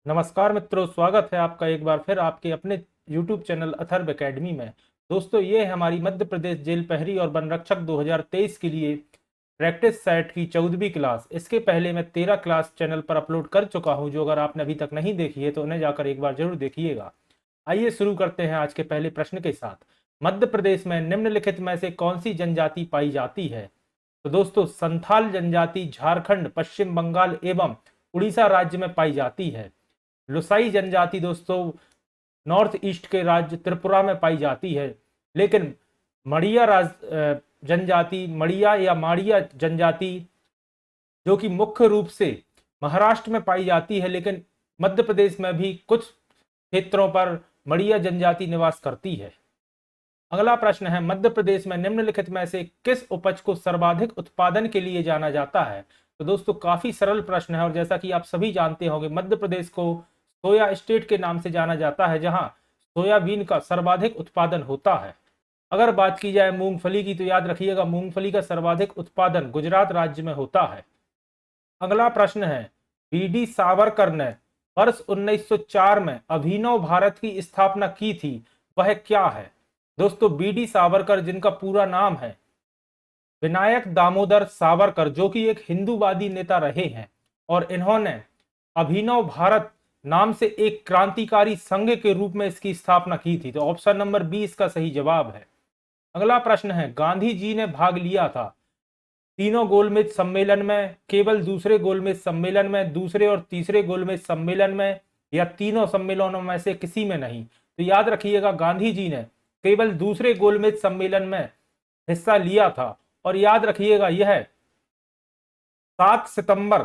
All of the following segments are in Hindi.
नमस्कार मित्रों, स्वागत है आपका एक बार फिर आपके अपने YouTube चैनल अथर्व एकेडमी में। दोस्तों, ये है हमारी मध्य प्रदेश जेल प्रहरी और वन रक्षक 2023 के लिए प्रैक्टिस सेट की 14वीं क्लास। इसके पहले मैं 13 क्लास चैनल पर अपलोड कर चुका हूं, जो अगर आपने अभी तक नहीं देखी है तो उन्हें जाकर एक बार जरूर देखिएगा। आइए शुरू करते हैं आज के पहले प्रश्न के साथ। मध्य प्रदेश में निम्नलिखित में से कौन सी जनजाति पाई जाती है? तो दोस्तों, संथाल जनजाति झारखंड, पश्चिम बंगाल एवं उड़ीसा राज्य में पाई जाती है। लुसाई जनजाति दोस्तों नॉर्थ ईस्ट के राज्य त्रिपुरा में पाई जाती है। लेकिन जनजाति, मड़िया या माड़िया जनजाति, जो कि मुख्य रूप से महाराष्ट्र में पाई जाती है, लेकिन मध्य प्रदेश में भी कुछ क्षेत्रों पर मड़िया जनजाति निवास करती है। अगला प्रश्न है, मध्य प्रदेश में निम्नलिखित में से किस उपज को सर्वाधिक उत्पादन के लिए जाना जाता है? तो दोस्तों, काफी सरल प्रश्न है और जैसा कि आप सभी जानते होंगे, मध्य प्रदेश को सोया स्टेट के नाम से जाना जाता है, जहां सोयाबीन का सर्वाधिक उत्पादन होता है। अगर बात की जाए मूंगफली की, तो याद रखिएगा मूंगफली का सर्वाधिक उत्पादन गुजरात राज्य में होता है। अगला प्रश्न है, बीडी सावरकर ने वर्ष 1904 में अभिनव भारत की स्थापना की थी, वह क्या है? दोस्तों, बीडी सावरकर, जिनका पूरा नाम है विनायक दामोदर सावरकर, जो कि एक हिंदूवादी नेता रहे हैं, और इन्होंने अभिनव भारत नाम से एक क्रांतिकारी संघ के रूप में इसकी स्थापना की थी। तो ऑप्शन नंबर बी इसका सही जवाब है। अगला प्रश्न है, गांधी जी ने भाग लिया था तीनों गोलमेज सम्मेलन में, केवल दूसरे गोलमेज सम्मेलन में, दूसरे और तीसरे गोलमेज सम्मेलन में, या तीनों सम्मेलनों में से किसी में नहीं? तो याद रखिएगा, गांधी जी ने केवल दूसरे गोलमेज सम्मेलन में हिस्सा लिया था। और याद रखिएगा, यह 7 सितंबर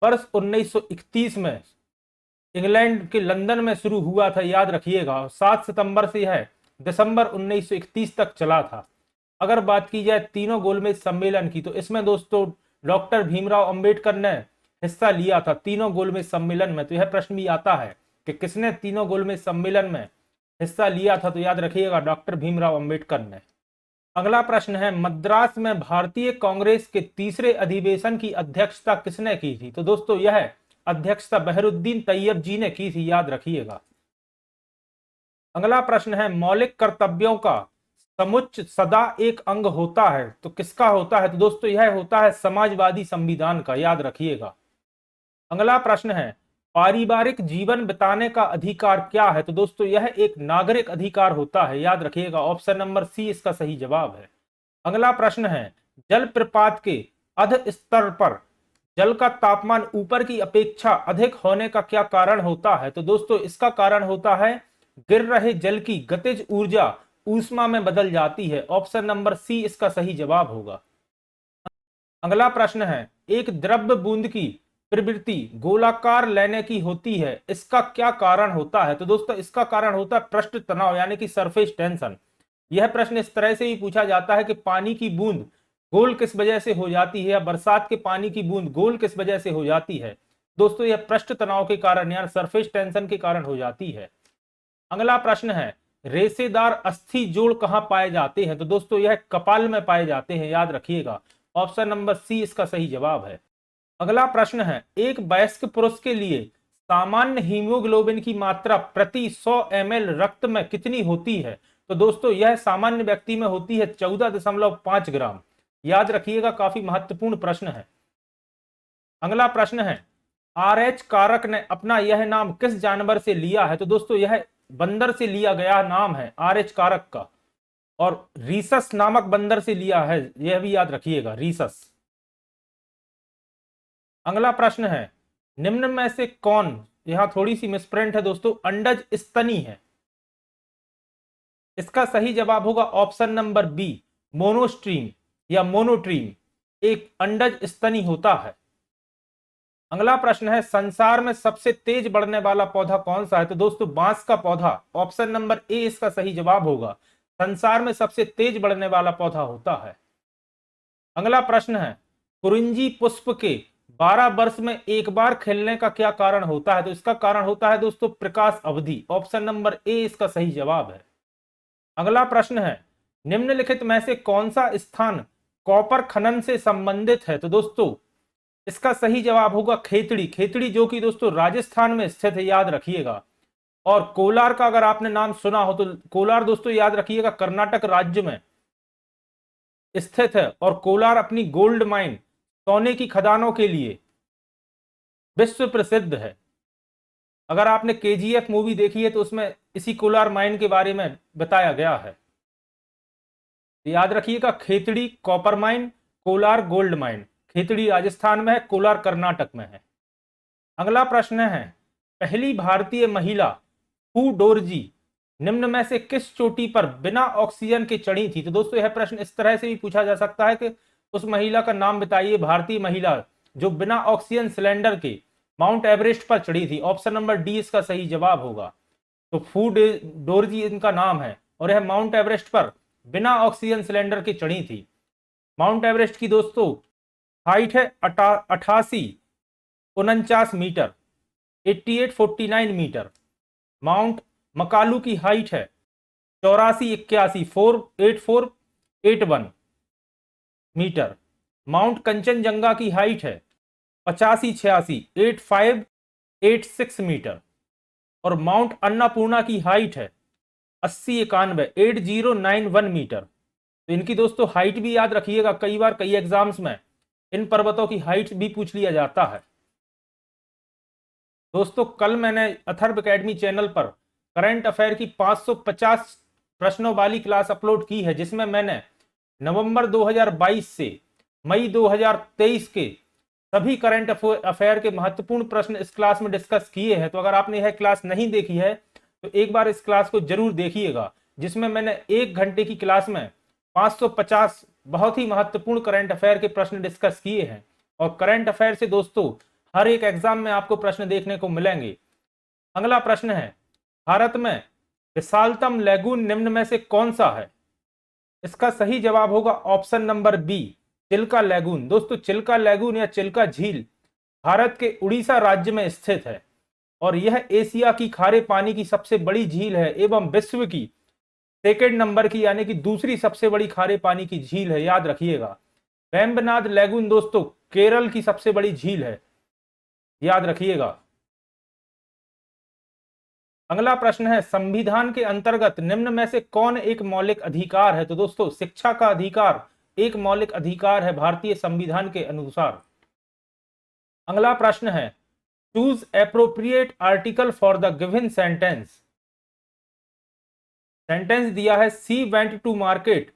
वर्ष 1931 में इंग्लैंड के लंदन में शुरू हुआ था। याद रखिएगा, 7 सितंबर से यह दिसंबर 1931 तक चला था। अगर बात की जाए तीनों गोलमेज सम्मेलन की, तो इसमें दोस्तों डॉक्टर भीमराव अंबेडकर ने हिस्सा लिया था तीनों गोलमेज सम्मेलन में। तो यह प्रश्न भी आता है कि किसने तीनों गोलमेज सम्मेलन में हिस्सा लिया था? तो याद रखिएगा, डॉक्टर भीमराव अंबेडकर ने। अगला प्रश्न है, मद्रास में भारतीय कांग्रेस के तीसरे अधिवेशन की अध्यक्षता किसने की थी? तो दोस्तों, यह अध्यक्षता बहरुद्दीन तैयब जी ने की थी, याद रखिएगा। अगला प्रश्न है, मौलिक कर्तव्यों का समुच्च सदा एक अंग होता है, तो किसका होता है? तो दोस्तों, यह होता है समाजवादी संविधान का, याद रखिएगा। अगला प्रश्न है, पारिवारिक जीवन बिताने का अधिकार क्या है? तो दोस्तों, यह एक नागरिक अधिकार होता है, याद रखिएगा। ऑप्शन नंबर सी इसका सही जवाब है। अगला प्रश्न है, जल प्रपात के अध स्तर पर जल का तापमान ऊपर की अपेक्षा अधिक होने का क्या कारण होता है? तो दोस्तों, इसका कारण होता है गिर रहे जल की गतिज ऊर्जा ऊष्मा में बदल जाती है। ऑप्शन नंबर सी इसका सही जवाब होगा। अगला प्रश्न है, एक द्रव्य बूंद की प्रवृत्ति गोलाकार लेने की होती है, इसका क्या कारण होता है? तो दोस्तों, इसका कारण होता है पृष्ठ तनाव, यानी कि सरफेस टेंशन। यह प्रश्न इस तरह से ही पूछा जाता है कि पानी की बूंद गोल किस वजह से हो जाती है, या बरसात के पानी की बूंद गोल किस वजह से हो जाती है? दोस्तों, यह पृष्ठ तनाव के कारण यानी सरफेस टेंशन के कारण हो जाती है। अगला प्रश्न है, रेशेदार अस्थि जोड़ कहां पाए जाते हैं? तो दोस्तों, यह कपाल में पाए जाते हैं, याद रखिएगा। ऑप्शन नंबर सी इसका सही जवाब है। अगला प्रश्न है, एक वयस्क पुरुष के लिए सामान्य हीमोग्लोबिन की मात्रा प्रति 100 ml रक्त में कितनी होती है? तो दोस्तों, यह सामान्य व्यक्ति में होती है 14.5 ग्राम, याद रखिएगा। काफी महत्वपूर्ण प्रश्न है। अगला प्रश्न है, RH कारक ने अपना यह नाम किस जानवर से लिया है? तो दोस्तों, यह बंदर से लिया गया नाम है RH कारक का, और रीसस नामक बंदर से लिया है, यह भी याद रखिएगा, रीसस। अगला प्रश्न है, निम्न में से कौन, यहां थोड़ी सी मिसप्रिंट है दोस्तों, अंडज स्तनी है? इसका सही जवाब होगा ऑप्शन नंबर बी, मोनोस्ट्रीम या मोनोट्रीम, एक अंडज स्तनी होता है। अगला प्रश्न है, संसार में सबसे तेज बढ़ने वाला पौधा कौन सा है? तो दोस्तों, बांस का पौधा, ऑप्शन नंबर ए इसका सही जवाब होगा। संसार में सबसे तेज बढ़ने वाला पौधा होता है। अगला प्रश्न है, कुरिंजी पुष्प के 12 वर्ष में एक बार खिलने का क्या कारण होता है? तो इसका कारण होता है दोस्तों प्रकाश अवधि। ऑप्शन नंबर ए इसका सही जवाब है। अगला प्रश्न है, निम्नलिखित में से कौन सा स्थान कॉपर खनन से संबंधित है? तो दोस्तों, इसका सही जवाब होगा खेतड़ी। खेतड़ी जो कि दोस्तों राजस्थान में स्थित है, याद रखिएगा। और कोलार का अगर आपने नाम सुना हो तो कोलार दोस्तों याद रखिएगा कर्नाटक राज्य में स्थित है। और कोलार अपनी गोल्ड माइन, सोने की खदानों के लिए विश्व प्रसिद्ध है। अगर आपने केजीएफ मूवी देखी है तो उसमें इसी कोलार माइन के बारे में बताया गया है। याद रखिएगा Khetri copper mine, Kolar gold mine. Khetri Rajasthan में है, कोलार कर्नाटक में है। अगला प्रश्न है, पहली भारतीय महिला फू डोरजी निम्न में से किस चोटी पर बिना ऑक्सीजन के चढ़ी थी? तो दोस्तों यह प्रश्न इस तरह से भी पूछा जा सकता है कि उस महिला का नाम बताइए, भारतीय महिला जो बिना ऑक्सीजन सिलेंडर के माउंट एवरेस्ट पर चढ़ी थी। ऑप्शन नंबर डी इसका सही जवाब होगा। तो फू डोरजी इनका नाम है और यह माउंट एवरेस्ट पर बिना ऑक्सीजन सिलेंडर के चढ़ी थी। माउंट एवरेस्ट की दोस्तों हाइट है 8849 मीटर, 8849 मीटर। माउंट मकालू की हाइट है 8481 मीटर। माउंट कंचनजंगा की हाइट है 8586 मीटर। और माउंट अन्नपूर्णा की हाइट है 8091 मीटर। तो इनकी दोस्तों हाइट भी याद रखिएगा, कई बार कई एग्जाम्स में इन पर्वतों की हाइट भी पूछ लिया जाता है। दोस्तों कल मैंने अथर्व एकेडमी चैनल पर करंट अफेयर की 550 प्रश्नों वाली क्लास अपलोड की है, जिसमें मैंने नवंबर 2022 से मई 2023 के सभी करंट अफेयर के महत्वपूर्ण प्रश्न इस क्लास में डिस्कस किए हैं। तो अगर आपने यह क्लास नहीं देखी है तो एक बार इस क्लास को जरूर देखिएगा, जिसमें मैंने 1 घंटे की क्लास में 550 बहुत ही महत्वपूर्ण करंट अफेयर के प्रश्न डिस्कस किए हैं। और करंट अफेयर से दोस्तों हर एक एग्जाम में आपको प्रश्न देखने को मिलेंगे। अगला प्रश्न है, भारत में विशालतम लैगून निम्न में से कौन सा है? इसका सही जवाब होगा option number B, Chilka lagoon. दोस्तों चिल्का लैगून या चिल्का झील भारत के उड़ीसा राज्य में स्थित है और यह एशिया की खारे पानी की सबसे बड़ी झील है एवं विश्व की सेकेंड नंबर की यानी कि दूसरी सबसे बड़ी खारे पानी की झील है, याद रखिएगा। वेम्बनाड लैगून दोस्तों केरल की सबसे बड़ी झील है, याद रखिएगा। अगला प्रश्न है, संविधान के अंतर्गत निम्न में से कौन एक मौलिक अधिकार है? तो दोस्तों शिक्षा का अधिकार एक मौलिक अधिकार है भारतीय संविधान के अनुसार। अगला प्रश्न है, choose appropriate article for the given sentence. Sentence दिया है, she went to market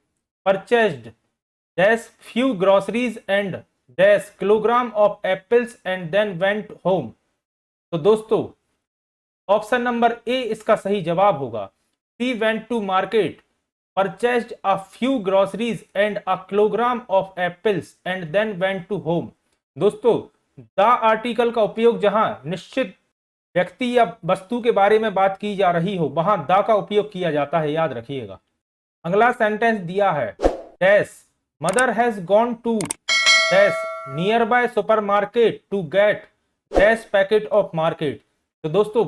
purchased dash few groceries and dash kilogram of apples and then went home. तो दोस्तों ऑप्शन नंबर ए इसका सही जवाब होगा। She went to market purchased a few groceries and a kilogram of apples and then went to home. दोस्तों द आर्टिकल का उपयोग जहां निश्चित व्यक्ति या वस्तु के बारे में बात की जा रही हो वहां द का उपयोग किया जाता है, याद रखिएगा। अगला सेंटेंस दिया है, dash mother has gone to dash nearby supermarket to get dash packet of market. तो दोस्तों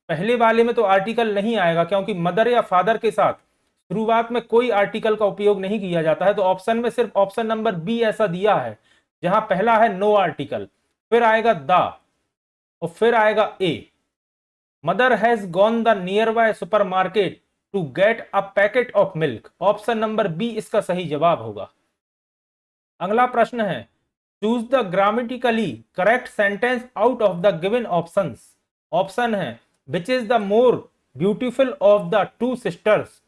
पहले वाले में तो आर्टिकल नहीं आएगा क्योंकि मदर या फादर के साथ शुरुआत में कोई आर्टिकल का उपयोग नहीं किया जाता है। तो ऑप्शन में सिर्फ ऑप्शन नंबर बी ऐसा दिया है जहां पहला है नो आर्टिकल, फिर आएगा द और फिर आएगा A. Mother has gone the nearby supermarket to get a packet of milk. Option number B इसका सही जवाब होगा। अगला प्रश्न है, choose the grammatically correct sentence out of the given options. Option है, which is the more beautiful of the two sisters.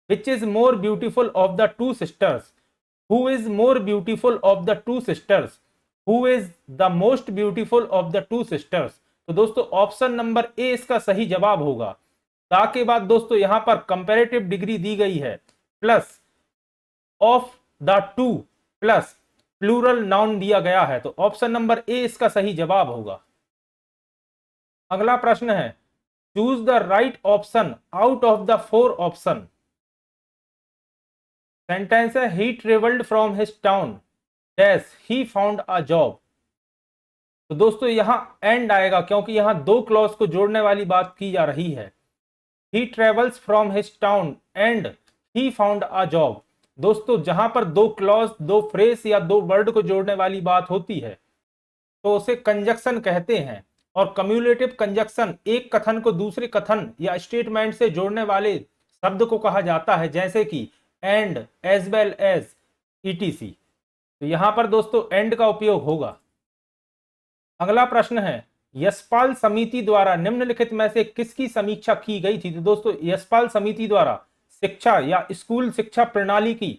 Which is more beautiful of the two sisters. Who is more beautiful of the two sisters. Who is the most beautiful of the two sisters. तो दोस्तों ऑप्शन नंबर ए इसका सही जवाब होगा। दा के बाद दोस्तों यहां पर कंपैरेटिव डिग्री दी गई है plus of the two plus plural noun दिया गया है, तो ऑप्शन नंबर ए इसका सही जवाब होगा। अगला प्रश्न है, choose the right option out of the 4 option. Sentence है, he travelled from his town dash he found a job. तो दोस्तों यहां एंड आएगा क्योंकि यहां 2 क्लॉज को जोड़ने वाली बात की जा रही है। ही travels from his town and he found a job. दोस्तों जहां पर 2 क्लॉज, 2 फ्रेज या 2 वर्ड को जोड़ने वाली बात होती है तो उसे कंजक्शन कहते हैं। और कम्युलेटिव कंजक्शन एक कथन को दूसरे कथन या स्टेटमेंट से जोड़ने वाले शब्द को कहा जाता है, जैसे कि and, as well as, etc. तो यहां पर दोस्तों एंड का उपयोग होगा। अगला प्रश्न है, यशपाल समिति द्वारा निम्नलिखित में से किसकी समीक्षा की गई थी? तो दोस्तों यशपाल समिति द्वारा शिक्षा या स्कूल शिक्षा प्रणाली की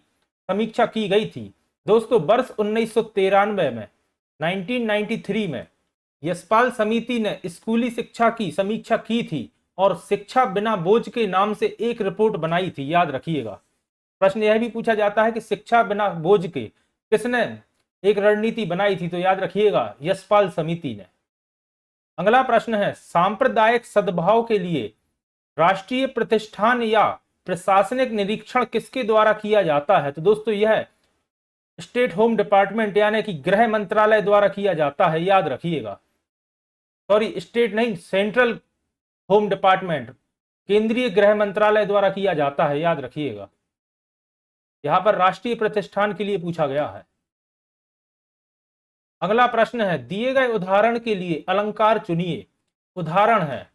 समीक्षा की गई थी। दोस्तों वर्ष 1993 में 1993 में यशपाल समिति ने स्कूली शिक्षा की समीक्षा की थी और शिक्षा बिना बोझ के नाम से एक रिपोर्ट बनाई थी, याद रखिएगा। प्रश्न यह भी पूछा जाता है कि शिक्षा बिना बोझ के किसने एक रणनीति बनाई थी? तो याद रखिएगा यशपाल समिति ने। अगला प्रश्न है, सांप्रदायिक सद्भाव के लिए राष्ट्रीय प्रतिष्ठान या प्रशासनिक निरीक्षण किसके द्वारा किया जाता है? तो दोस्तों यह स्टेट होम डिपार्टमेंट यानी कि गृह मंत्रालय द्वारा किया जाता है, याद रखिएगा। सॉरी, स्टेट नहीं, सेंट्रल होम डिपार्टमेंट, केंद्रीय गृह मंत्रालय द्वारा किया जाता है, याद रखिएगा। यहां पर राष्ट्रीय प्रतिष्ठान के लिए पूछा गया है। अगला प्रश्न है, दिए गए उदाहरण के लिए अलंकार चुनिए। उदाहरण है,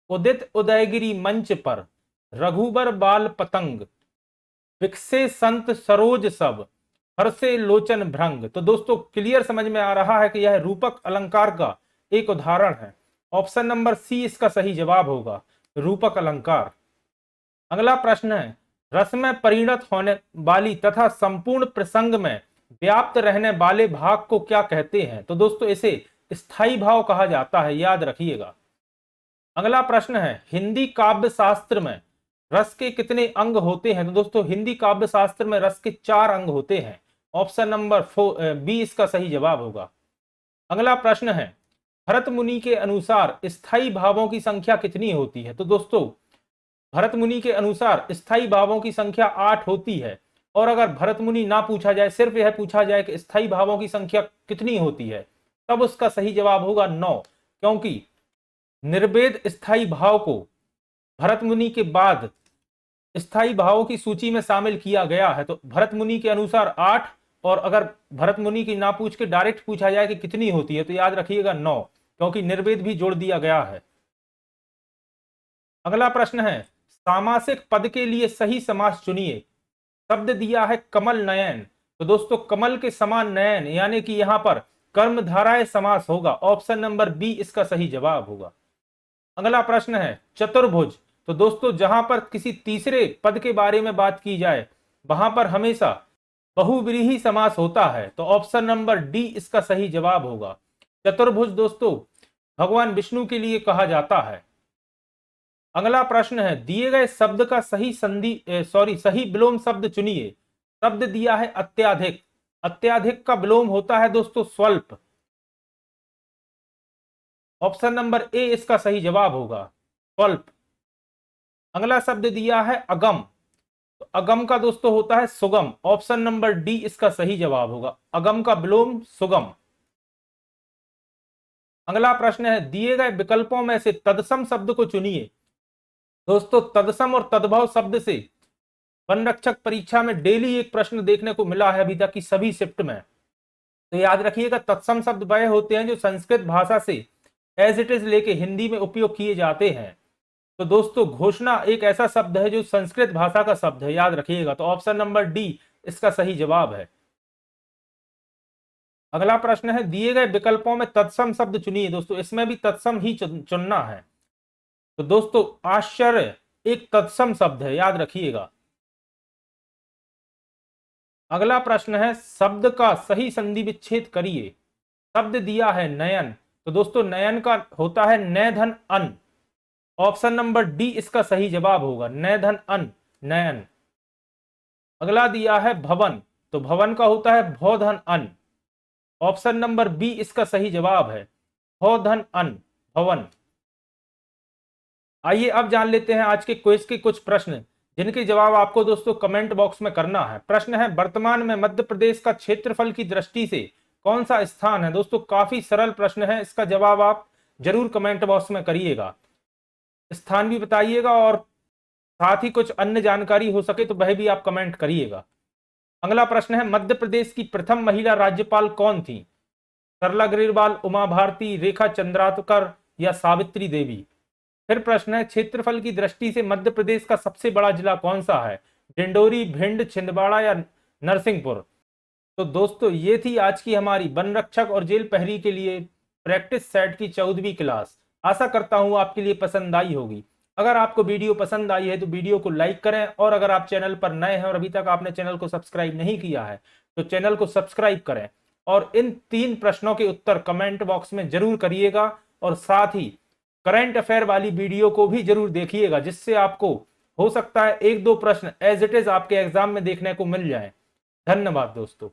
उदित उदयगिरी मंच पर, रघुबर बाल पतंग, विकसे संत सरोज सब, हर्षे लोचन भ्रंग। तो दोस्तों क्लियर समझ में आ रहा है कि यह रूपक अलंकार का एक उदाहरण है। ऑप्शन नंबर सी इसका सही जवाब होगा, रूपक अलंकार। अगला प्रश्न है, रस में परिणत होने वाली तथा संपूर्ण प्रसंग में व्याप्त रहने वाले भाग को क्या कहते हैं? तो दोस्तों इसे स्थायी भाव कहा जाता है, याद रखिएगा। अगला प्रश्न है, हिंदी काव्य शास्त्र में रस के कितने अंग होते हैं? तो दोस्तों हिंदी काव्य शास्त्र में रस के 4 अंग होते हैं। ऑप्शन नंबर बी इसका सही जवाब होगा। अगला प्रश्न है, भरत मुनि के अनुसार स्थायी भावों की संख्या कितनी होती है? तो दोस्तों भरत मुनि के अनुसार स्थायी भावों की संख्या 8 होती है। और अगर भरत मुनि ना पूछा जाए, सिर्फ यह पूछा जाए कि स्थायी भावों की संख्या कितनी होती है, तब उसका सही जवाब होगा 9, क्योंकि निर्वेद स्थायी भाव को भरत मुनि के बाद स्थायी भावों की सूची में शामिल किया गया है। तो भरत मुनि के अनुसार 8, और अगर भरत मुनि की ना पूछ के डायरेक्ट पूछा जाए कि कितनी होती है, तो याद रखिएगा 9, क्योंकि निर्वेद भी जोड़ दिया गया है। अगला प्रश्न है, सामासिक पद के लिए सही समास चुनिए। शब्द दिया है कमल नयन। तो दोस्तों कमल के समान नयन, यानी कि यहां पर कर्मधाराय समास होगा। ऑप्शन नंबर बी इसका सही जवाब होगा। अगला प्रश्न है, चतुर्भुज। तो दोस्तों जहां पर किसी तीसरे पद के बारे में बात की जाए, वहां पर हमेशा बहुव्रीहि समास होता है। तो ऑप्शन नंबर डी इसका सही जवाब होगा। चतुर्भुज दोस्तों भगवान विष्णु के लिए कहा जाता है। अगला प्रश्न है, दिए गए शब्द का सही विलोम शब्द चुनिए। शब्द दिया है अत्याधिक। अत्याधिक का विलोम होता है दोस्तों स्वल्प। ऑप्शन नंबर ए इसका सही जवाब होगा, स्वल्प। अगला शब्द दिया है अगम। तो अगम का दोस्तों होता है सुगम। ऑप्शन नंबर डी इसका सही जवाब होगा, अगम का विलोम सुगम। अगला प्रश्न है, दिए गए विकल्पों में से तत्सम शब्द को चुनिए। दोस्तों तत्सम और तद्भव शब्द से वन रक्षक परीक्षा में डेली एक प्रश्न देखने को मिला है अभी तक की सभी शिफ्ट में। तो याद रखिएगा तत्सम शब्द वह होते हैं जो संस्कृत भाषा से एज इट इज लेके हिंदी में उपयोग किए जाते हैं। तो दोस्तों घोषणा एक ऐसा शब्द है जो संस्कृत भाषा का शब्द है, याद रखिएगा। तो ऑप्शन नंबर डी इसका सही जवाब है। अगला प्रश्न है, दिए गए विकल्पों में तत्सम शब्द चुनिए। दोस्तों इसमें भी तत्सम ही चुनना है। तो दोस्तों आश्चर्य एक तत्सम शब्द है, याद रखिएगा। अगला प्रश्न है, शब्द का सही संधि विच्छेद करिए। शब्द दिया है नयन। तो दोस्तों नयन का होता है नय धन अन। ऑप्शन नंबर डी इसका सही जवाब होगा, नय धन अन, नयन। अगला दिया है भवन। तो भवन का होता है भौ धन अन। ऑप्शन नंबर बी इसका सही जवाब है, भौ धन अन, भवन। आइए अब जान लेते हैं आज के क्विज के कुछ प्रश्न, जिनके जवाब आपको दोस्तों कमेंट बॉक्स में करना है। प्रश्न है, वर्तमान में मध्य प्रदेश का क्षेत्रफल की दृष्टि से कौन सा स्थान है? दोस्तों काफी सरल प्रश्न है, इसका जवाब आप जरूर कमेंट बॉक्स में करिएगा। स्थान भी बताइएगा और साथ ही कुछ अन्य जानकारी हो सके तो वह भी आप कमेंट करिएगा। अगला प्रश्न है, मध्य प्रदेश की प्रथम महिला राज्यपाल कौन थी? सरला ग्रेवाल, उमा भारती, रेखा चंद्राकर या सावित्री देवी। फिर प्रश्न है, क्षेत्रफल की दृष्टि से मध्य प्रदेश का सबसे बड़ा जिला कौन सा है? डिंडोरी, भिंड, छिंदवाड़ा या नरसिंहपुर। तो दोस्तों ये थी आज की हमारी वन रक्षक और जेल प्रहरी के लिए प्रैक्टिस सेट की 14वीं क्लास। आशा करता हूं आपके लिए पसंद आई होगी। अगर आपको वीडियो पसंद आई है तो वीडियो को लाइक करें, और अगर आप चैनल पर नए हैं और अभी तक आपने चैनल को सब्सक्राइब नहीं किया है तो चैनल को सब्सक्राइब करें, और इन 3 प्रश्नों के उत्तर कमेंट बॉक्स में जरूर करिएगा, और साथ ही करंट अफेयर वाली वीडियो को भी जरूर देखिएगा, जिससे आपको हो सकता है 1-2 प्रश्न एज इट इज आपके एग्जाम में देखने को मिल जाए। धन्यवाद दोस्तों।